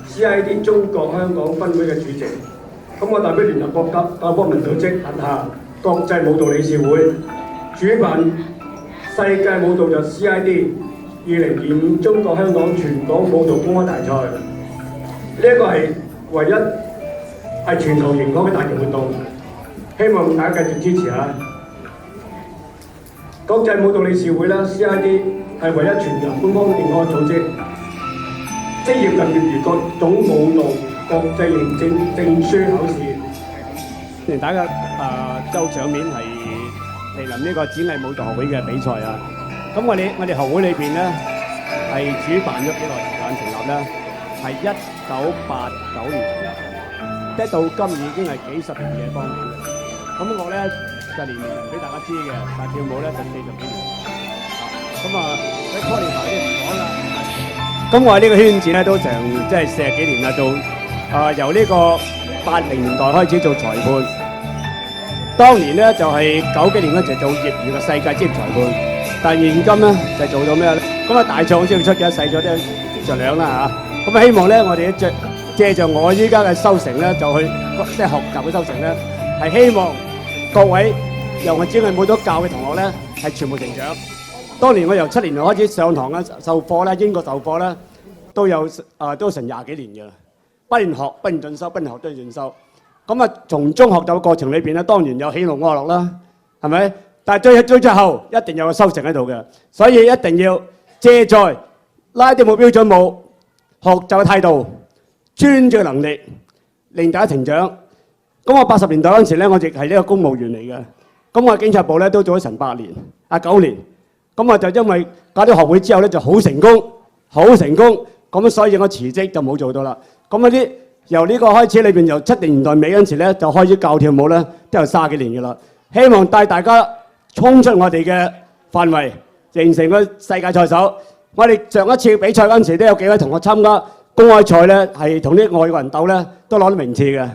CID 中國香港分會嘅主席。咁我代表聯合國教科文組織轄下國際舞蹈理事會主辦世界舞蹈日 CID 2025中國香港全港舞蹈公開大賽。呢一個係唯一係全球認可嘅大型活動，希望大家繼續支持下。國際舞蹈理事會啦 ，CID 係唯一全球官方認可嘅組織，職業及業餘各種舞蹈國際認證書考試。歡迎大家周上面係蒞臨呢個展藝舞蹈學會嘅比賽啊！咁我哋學會裏邊咧係主辦咗幾耐時間成立咧？係1989年成立嘅，即係到今已經係幾十年嘅光景。咁我咧就年齡唔俾大家知嘅，但跳舞咧就40幾年。咁喺初年頭啲唔講啦。咁我喺呢個圈子咧都成即係40幾年啦，做由呢個80年代開始做裁判。當年咧就係90幾年嗰陣做業餘嘅世界職業裁判，但係現今咧就做到咩咧？咁大賽先出嘅，細咗啲就兩啦嚇。咁希望咧，我哋借着我依家嘅收成咧，就去即係學習嘅收成咧，係希望各位由我展藝舞蹈教嘅同學咧，係全部成長。當年我由7年開始上堂咧，授課咧，英國授課咧，都有都成20幾年嘅啦。不斷學，不斷進修，不斷學都要進修。咁從中學習嘅過程裏邊咧，當然有喜怒哀樂啦，係咪？但係最後一定有個收成喺度嘅，所以一定要借在拉丁舞標準舞學習嘅態度、專注嘅能力，令大家成長。咁我80年代嗰陣時咧，我亦係呢個公務員嚟嘅。咁我警察部咧都做咗成9年。咁我就因為搞啲學會之後咧，就好成功，好成功。咁所以我辭職就冇做到啦。咁嗰啲由呢個開始裏邊，由70年代尾嗰陣時咧，就開始教跳舞咧，都有30幾年嘅啦。希望帶大家衝出我哋嘅範圍，形成個世界賽手。我哋上一次比賽嗰陣時都有幾位同學參加公開賽咧，係同啲外國人鬥咧，都攞到名次嘅。